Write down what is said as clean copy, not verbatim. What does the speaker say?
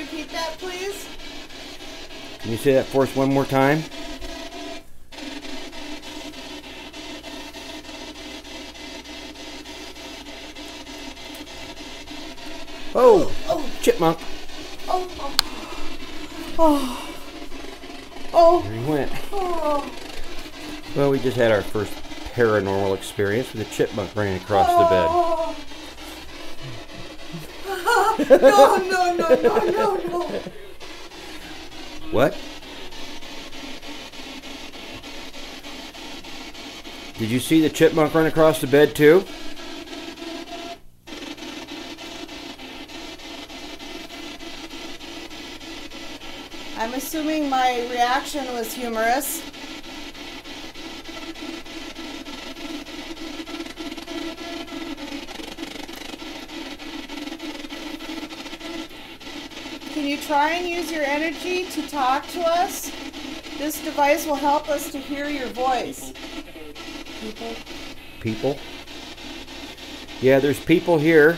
repeat that, please? Can you say that for us one more time? Oh, chipmunk. Oh, oh, oh, There he went. oh, Well, we just had our first paranormal experience with a chipmunk running across the bed. No, no, no, no, no, no. What? Did you see the chipmunk run across the bed too? I'm assuming my reaction was humorous. Can you try and use your energy to talk to us? This device will help us to hear your voice. People? Yeah, there's people here.